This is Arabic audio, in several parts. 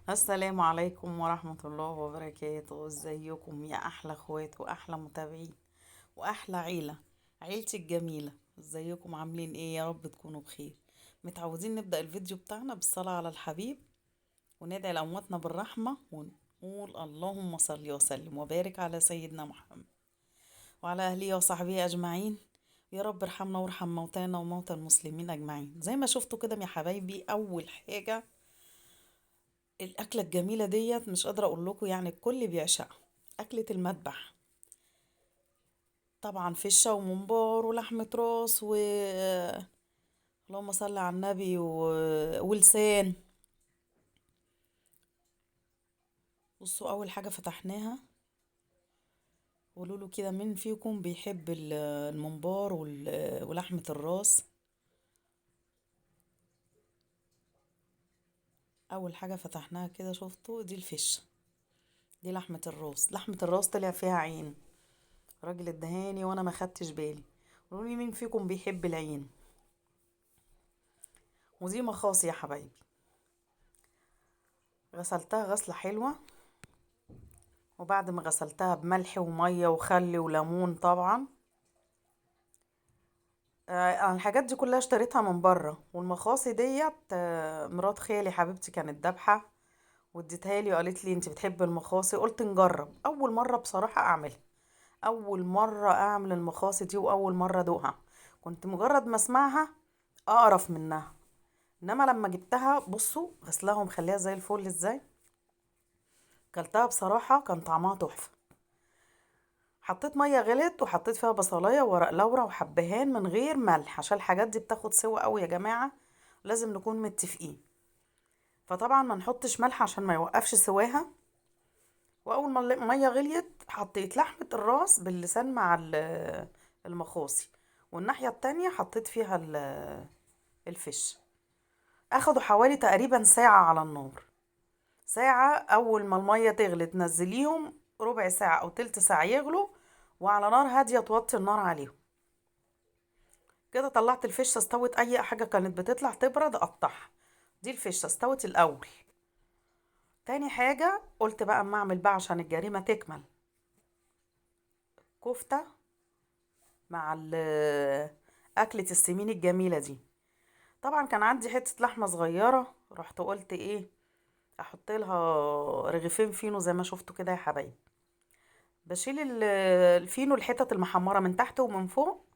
السلام عليكم ورحمة الله وبركاته. ازيكم يا احلى اخوات واحلى متابعين واحلى عيلة، عيلتي الجميلة؟ ازيكم؟ عاملين ايه؟ يا رب تكونوا بخير. متعودين نبدأ الفيديو بتاعنا بالصلاة على الحبيب، وندعي لأمواتنا بالرحمة، ونقول اللهم صل وسلم وبارك على سيدنا محمد وعلى أهله وصحبه أجمعين. يا رب ارحمنا وارحم موتانا وموتى المسلمين أجمعين. زي ما شفتوا كده يا حبايبي، أول حاجة الأكلة الجميلة ديت مش قادرة أقول لكم، يعني الكل بيعشقها. أكلة المذبح، طبعا فشة وممبار ولحمة راس اللهم صل على النبي ولسان. بصوا، أول حاجة فتحناها، قولوا له كده مين فيكم بيحب الممبار ولحمة الراس. أول حاجة فتحناها كده، شفتوا؟ دي الفشة، دي لحمة الراس. لحمة الراس طلع فيها عين، راجل ادهاني وانا ما خدتش بالي. قولوا لي مين فيكم بيحب العين. ودي مخاص يا حبايبي، غسلتها غسلة حلوة، وبعد ما غسلتها بملح ومية وخل وليمون طبعا. أنا الحاجات دي كلها اشتريتها من بره، والمخاصي ديت مرات خالي حبيبتي كانت ذابحة واديتها لي وقالت لي انت بتحب المخاصي، قلت نجرب. اول مرة بصراحة اعملها، اول مرة اعمل المخاصي دي واول مرة ادوقها. كنت مجرد ما اسمعها اقرف منها، انما لما جبتها بصوا غسلها ومخليها زي الفل ازاي. كلتها بصراحة كان طعمها تحفة. حطيت ميه غلت وحطيت فيها بصلايه وورق لورا وحبهان من غير ملح، عشان الحاجات دي بتاخد سوا قوي يا جماعه، لازم نكون متفقين. فطبعا ما نحطش ملح عشان ما يوقفش سواها. واول ما الميه غليت حطيت لحمه الراس باللسان مع المخاصي، والناحيه التانية حطيت فيها الفش. اخدوا حوالي تقريبا ساعه على النار. ساعه، اول ما الميه تغلي تنزليهم ربع ساعه او تلت ساعه يغلوا، وعلى نار هاديه توطي النار عليهم. كده طلعت الفشة استوت، اي حاجة كانت بتطلع تبرد اقطعها. دي الفشة استوت الاول. تاني حاجة قلت بقى اما اعمل بقى عشان الجريمة تكمل، كفتة مع اكلة السمين الجميلة دي. طبعا كان عندي حتة لحمة صغيرة، رحت قلت ايه، احط لها رغيفين فينو زي ما شفتوا كده يا حبايبي. بشيل الفينو، الحتت المحمرة من تحت ومن فوق،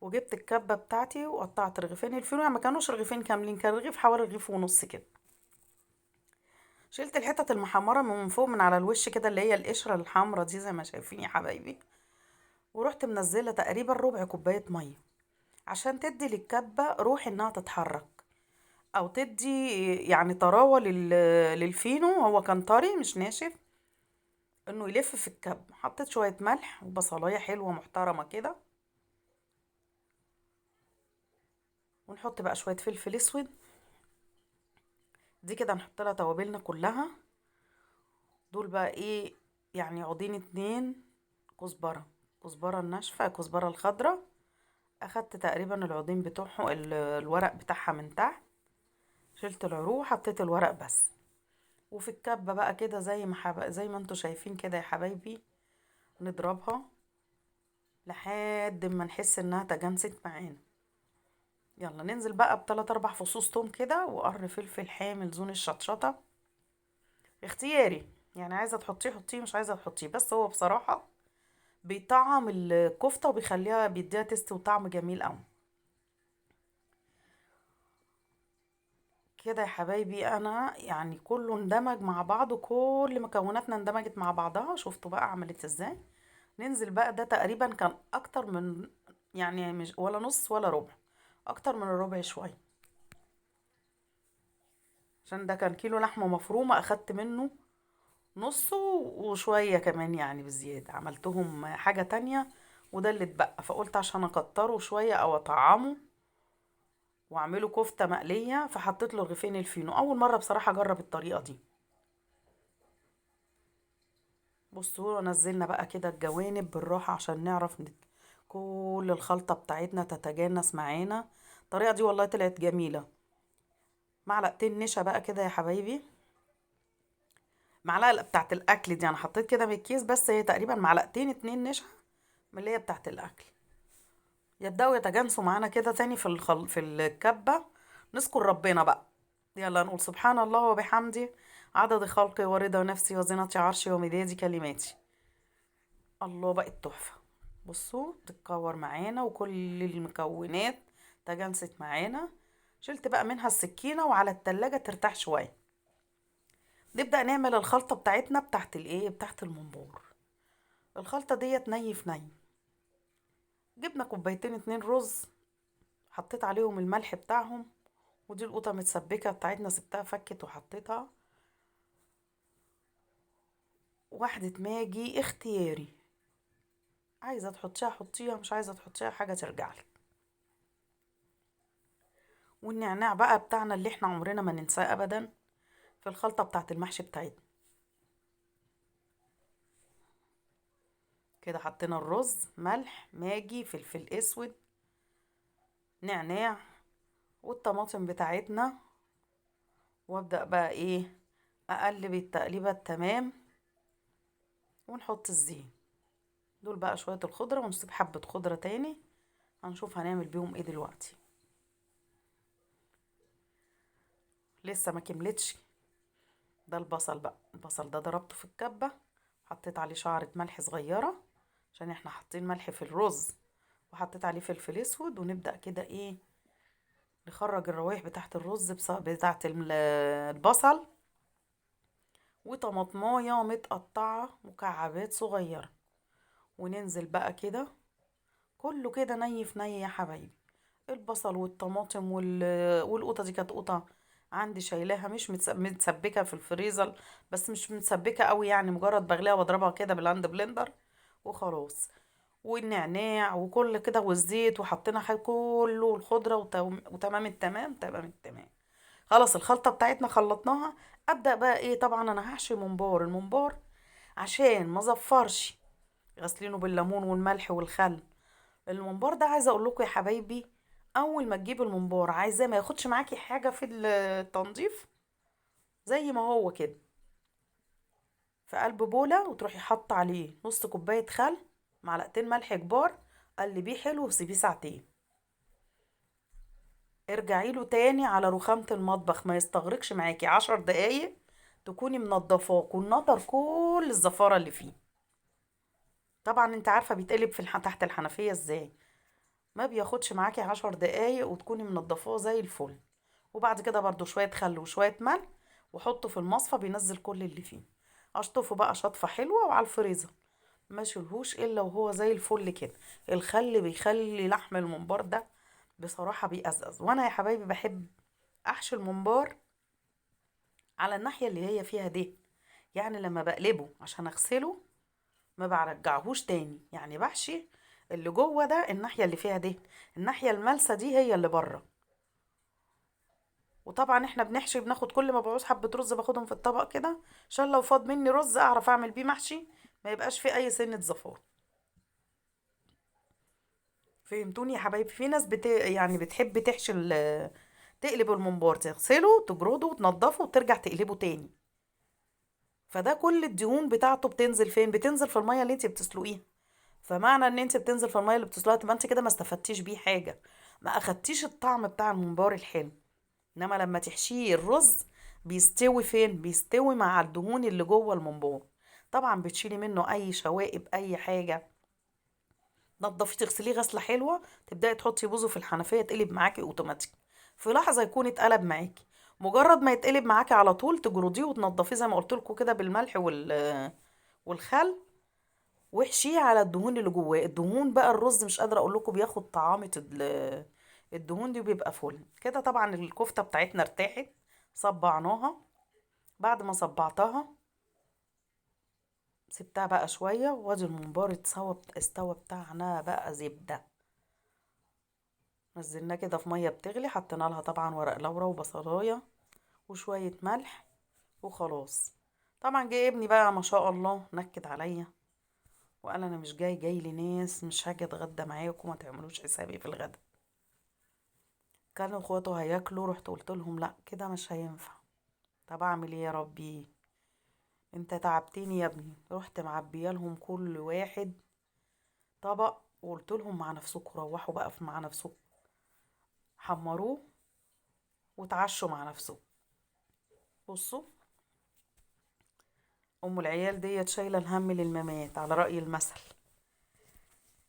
وجبت الكبة بتاعتي وقطعت رغيفين الفينو، يعني ما كانوش رغيفين كاملين، كان رغيف حوالي رغيف ونص كده. شلت الحتت المحمرة من فوق من على الوش كده، اللي هي القشرة الحمرا دي زي ما شايفين يا حبايبي. ورحت منزلة تقريبا ربع كوباية مية، عشان تدي للكبة روح انها تتحرك، او تدي يعني طراوة للفينو. هو كان طري مش ناشف، انه يلف في الكب. حطيت شوية ملح وبصلاية حلوة محترمة كده، ونحط بقى شوية فلفل اسود. دي كده نحط لها توابلنا كلها. دول بقى ايه، يعني عودين اتنين كزبرة، كزبرة الناشفة، كزبرة الخضرة. اخدت تقريبا العودين بتوعهم، الورق بتاعها من تحت، شلت العروق حطيت الورق بس. وفي الكبة بقى كده زي ما انتوا شايفين كده يا حبايبي، نضربها لحد ما نحس انها تجانست معانا. يلا ننزل بقى بتلات اربع فصوص توم كده، وقرن فلفل حامل زون الشطشطة، اختياري. يعني عايزة تحطيه حطيه، مش عايزة تحطيه، بس هو بصراحة بيطعم الكفتة وبيخليها بيديها تيست وطعم جميل قوي. كده يا حبايبي انا يعني كله اندمج مع بعضه، كل مكوناتنا اندمجت مع بعضها. شفتوا بقى عملت ازاي؟ ننزل بقى، ده تقريبا كان اكتر من، يعني مش ولا نص ولا ربع، اكتر من الربع شوية، عشان ده كان كيلو لحمة مفرومة اخدت منه نصه وشوية كمان، يعني بزيادة عملتهم حاجة تانية، وده اللي اتبقى. فقلت عشان اكتره شوية او اطعمه واعمله كفتة مقلية، فحطيت له رغيفين الفينو. اول مرة بصراحة اجرب الطريقة دي. بصوا نزلنا بقى كده الجوانب بالراحة عشان نعرف كل الخلطة بتاعتنا تتجانس معانا. الطريقة دي والله طلعت جميلة. معلقتين نشا بقى كده يا حبايبي، معلقه بتاعت الاكل دي انا حطيت كده من الكيس، بس هي تقريبا معلقتين اتنين نشا من اللي هي بتاعت الاكل. يبداوا يتجانسوا معانا كده تاني في الكبه. نذكر ربنا بقى. يلا نقول سبحان الله وبحمده، عدد خلقي ورضا نفسي وزنة عرشي ومداد كلماتي. الله، بقت تحفة. بصوا تتكور معانا وكل المكونات تجانست معانا. شلت بقى منها السكينة وعلى التلاجة ترتاح شوية. نبدأ نعمل الخلطة بتاعتنا بتاعت الايه، بتاعت الممبار. الخلطة ديت ني في ني. جبنا كوبايتين اتنين رز، حطيت عليهم الملح بتاعهم. ودي القوطة متسبكة بتاعتنا سبتها فكت وحطيتها. واحدة ماجي اختياري، عايزة تحطيها حطيها، مش عايزة تحطيها حاجة ترجعلك. والنعناع بقى بتاعنا اللي احنا عمرنا ما ننساه ابدا في الخلطة بتاعت المحشي بتاعتنا. كده حطينا الرز، ملح، ماجي، فلفل اسود، نعناع، والطماطم بتاعتنا. وابدأ بقى ايه، اقلب التقليبة التمام. ونحط الزيت. دول بقى شوية الخضرة، ونسيب حبة خضرة تاني هنشوف هنعمل بيهم ايه دلوقتي. لسه ما كملتش. ده البصل بقى، البصل ده ضربته في الكبة، حطيت عليه شعرة ملح صغيرة عشان احنا حاطين ملح في الرز، وحطيت عليه فلفل اسود. ونبدأ كده ايه، نخرج الروايح بتاعت الرز بتاعت البصل. وطماطمايه متقطعة مكعبات صغيرة. وننزل بقى كده كله كده ني في ني يا حبايبي. البصل والطماطم والقوطة دي كانت قوطة عندي شايلاها، مش متسبكة في الفريزر، بس مش متسبكة قوي يعني، مجرد بغليها واضربها كده بالهاند بلندر وخلاص. والنعناع وكل كده والزيت، وحطينا حاجة كله الخضرة وتمام التمام تمام التمام. خلاص الخلطة بتاعتنا خلطناها. ابدأ بقى ايه، طبعا انا هحشي ممبار. الممبار عشان ما زفرش، غسلينه بالليمون والملح والخل. الممبار ده عايزه اقول لكم يا حبايبي، اول ما تجيب الممبار عايزاه ما ياخدش معاكي حاجه في التنظيف، زي ما هو كده في قلب بوله، وتروحي حاطه عليه نص كوبايه خل، معلقتين ملح كبار، قلبيه حلو وسيبيه ساعتين. ارجعي له تاني على رخامة المطبخ، ما يستغرقش معاكي 10 دقايق تكوني منضفاه ونطر كل الزفارة اللي فيه. طبعا انت عارفة بيتقلب تحت الحنفية ازاي. ما بياخدش معاكي 10 دقايق وتكوني منضفاه زي الفل. وبعد كده برضو شوية خل وشوية ملح، وحطه في المصفى بينزل كل اللي فيه. اشطفه بقى شطفة حلوة وعلى الفريزر، ما شيلهوش الا وهو زي الفل كده. الخل بيخلي لحم الممبار ده بصراحة بيقزقز. وانا يا حبايبي بحب احشي الممبار على الناحية اللي هي فيها دهن. يعني لما بقلبه عشان اغسله ما برجعهوش تاني، يعني بحشي اللي جوه ده الناحية اللي فيها دهن، الناحية الملسة دي هي اللي بره. وطبعا احنا بنحشي بناخد كل ما بعوز حبة رز باخدهم في الطبق كده، عشان لو فاض مني رز اعرف اعمل بيه محشي، ما يبقاش فيه اي سنة زفار. فهمتوني يا حبايبي؟ في ناس يعني بتحب تحشي تقلب الممبار، تغسله تجرده وتنضفه وترجع تقلبه تاني. فده كل الدهون بتاعته بتنزل فين؟ بتنزل في المية اللي انت بتسلقيها. فمعنى ان انت بتنزل في المية اللي بتسلقيها تبقى انت كده ما استفدتيش بيه حاجة، ما اخدتيش الطعم بتاع الممبار الحلو. انما لما تحشيه الرز بيستوي فين؟ بيستوي مع الدهون اللي جوه الممبار. طبعا بتشيلي منه اي شوائب اي حاجة، نضفيه تغسليه غسلة حلوة، تبدأي تحطي بوزه في الحنفية يتقلب معاكي اوتوماتيك. في لحظة يكون اتقلب معاكي. مجرد ما يتقلب معاكي على طول تجرديه وتنضفيه زي ما قلت لكم كده بالملح والخل. واحشيه على الدهون اللي جواه. الدهون بقى الرز مش قادرة اقول لكم بياخد طعامة الدهون دي، بيبقى فل كده. طبعا الكفتة بتاعتنا ارتاحت، صبعناها. بعد ما صبعتها سبتها بقى شوية، وادي الممبار استوى بتاعنا بقى زبدة. نزلناه كده في مية بتغلي، حطينا لها طبعا ورق لورا وبصلاية وشوية ملح وخلاص. طبعا جه ابني بقى ما شاء الله نكد عليا وقال انا مش جاي لي ناس، مش هاجي اتغدى معاكم، ما تعملوش حسابي في الغدا. كانوا اخواته هياكلوا، رحت قلت لهم لا كده مش هينفع. طب اعمل ايه يا ربي؟ انت تعبتني يا ابني. رحت معبيه لهم كل واحد طبق، وقلت لهم مع نفسكم روحوا بقى مع نفسكم، حمروه وتعشوا مع نفسكم. بصوا، ام العيال ديت شايله الهم للممات على رأي المثل.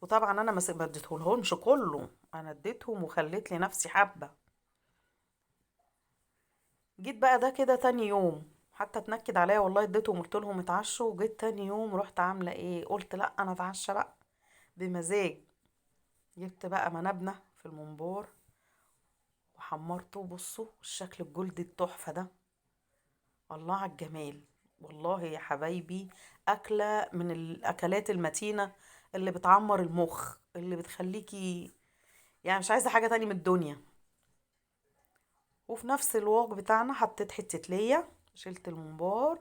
وطبعا انا ما اديتهولهمش كله، انا اديتهم وخليت لنفسي حبه. جيت بقى ده كده تاني يوم حتى اتنكد عليا والله، اديتهم قلت لهم اتعشوا، وجيت تاني يوم رحت عامله ايه، قلت لا انا اتعشى بقى بمزاج. جبت بقى منبنة في المنبار وحمرته. بصوا الشكل الجلد التحفة ده، الله على الجمال. والله يا حبايبي، أكلة من الأكلات المتينة اللي بتعمر المخ، اللي بتخليكي يعني مش عايزة حاجة تاني من الدنيا. وفي نفس الوق بتاعنا حطيت حتة ليا، شلت الممبار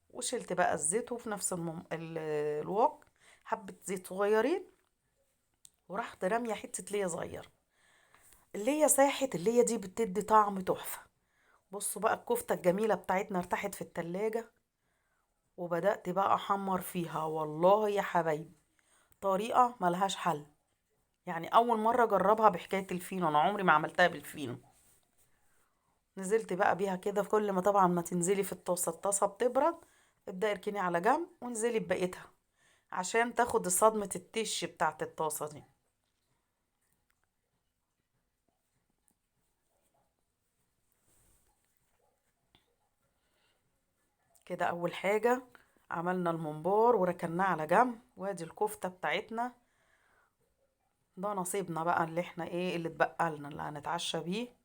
وشلت بقى الزيت، وفي نفس الوق حبة زيت صغيرين، ورحت رامية حتة ليا صغير. الليا ساحت، الليا دي بتدي طعم تحفة. بصوا بقى الكفتة الجميلة بتاعتنا ارتاحت في التلاجة، وبدأت بقى أحمر فيها. والله يا حبايبي طريقة ملهاش حل. يعني أول مرة أجربها بحكاية الفينو، أنا عمري ما عملتها بالفينو. نزلت بقى بيها كده، في كل ما طبعا ما تنزلي في الطاسة، الطاسة بتبرد، ابدأي اركني على جنب وانزلي ببقيتها عشان تاخد صدمة التش بتاعت الطاسة دي. كده أول حاجة عملنا الممبار وركناه على جنب، وادي الكفتة بتاعتنا. ده نصيبنا بقى اللي احنا ايه اللي اتبقى لنا اللي هنتعشى بيه.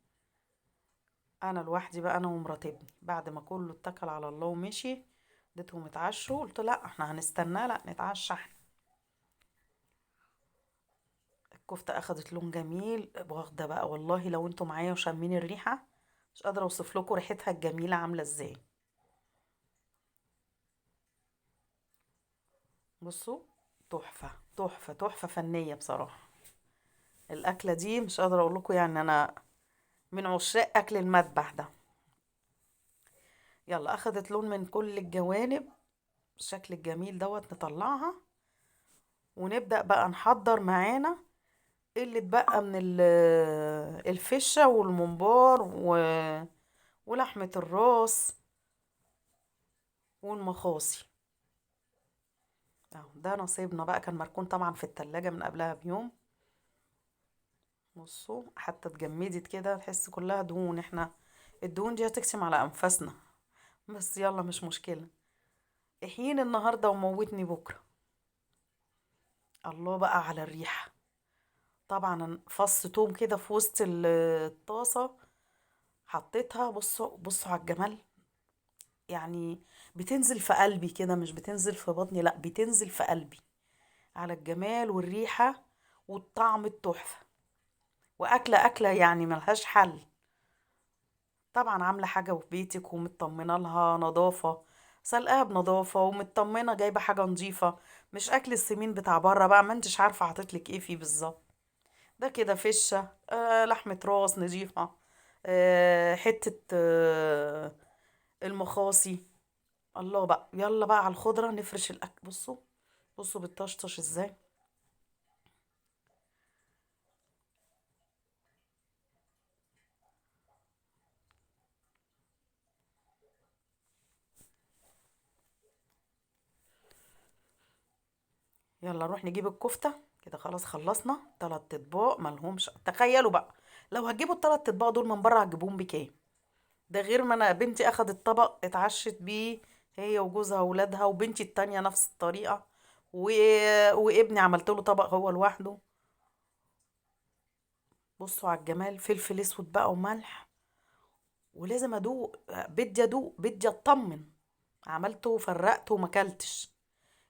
انا لوحدي بقى، انا ومرات ابني، بعد ما كله اتكل على الله ومشي اديتهم اتعشوا. قلت لا احنا هنستناه، لا نتعشى احنا. الكفتة اخدت لون جميل، واخده بقى والله لو انتوا معايا وشامين الريحة، مش قادرة اوصف لكم ريحتها الجميلة عاملة ازاي. بصوا، تحفة تحفة تحفة فنية بصراحة. الاكلة دي مش قادرة اقول لكم، يعني انا من عشاق اكل المذبح ده. يلا اخدت لون من كل الجوانب الشكل الجميل دوت، نطلعها ونبدأ بقى نحضر معانا اللي اتبقى من الفشة والممبار ولحمة الراس والمخاصي. اهو ده نصيبنا بقى، كان مركون طبعا في التلاجة من قبلها بيوم. بصوا حتى اتجمدت كده، تحس كلها دهون. احنا الدهون دي هتكسم على انفاسنا، بس يلا مش مشكلة. احييني النهاردة وموتني بكرة. الله بقى على الريحة. طبعا فص توم كده في وسط الطاسة حطيتها. بصوا بصوا على الجمال، يعني بتنزل في قلبي كده، مش بتنزل في بطني، لا بتنزل في قلبي على الجمال والريحة والطعم التحفة. وأكلة أكلة يعني ملهاش حل. طبعا عاملة حاجة في بيتك ومطمنة لها نظافة، سلقاها بنظافة ومطمنة جايبة حاجة نظيفة، مش أكل السمين بتاع بره بقى ما انتش عارفة حاطتلك ايه فيه بالظبط. ده كده فشة، لحمة راس نظيفة، حتة المخاصي. الله بقى، يلا بقى على الخضرة نفرش الأكل. بصوا بصوا بتطشطش ازاي. يلا نروح نجيب الكفتة. كده خلاص خلصنا 3 اطباق ملهمش. تخيلوا بقى لو هتجيبوا ال3 اطباق دول من بره هتجيبوهم بكام؟ ده غير ما انا بنتي اخدت طبق اتعشت بيه، هي وجوزها واولادها، وبنتي التانية نفس الطريقة، و... وابني عملت له طبق هو لوحده. بصوا على الجمال، فلفل اسود بقى وملح. ولازم ادوق، بدي ادوق، بدي اطمن. عملته وفرقته وما اكلتش،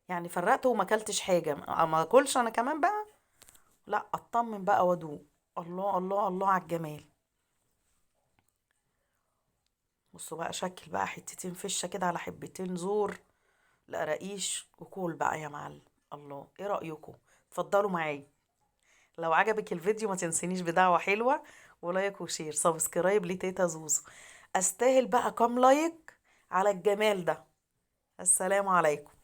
يعني فرقته وما اكلتش حاجه ما اكلش انا كمان بقى، لا اطمن بقى وادوق. الله الله الله على الجمال. بصوا بقى شكل بقى حتتين فشه كده على حبتين زور، لا رقيش وكول بقى يا معلم. الله، ايه رايكم؟ اتفضلوا معايا. لو عجبك الفيديو ما تنسينيش بدعوه حلوه ولايك وشير سبسكرايب لتيتا زوزو. استاهل بقى كام لايك على الجمال ده. السلام عليكم.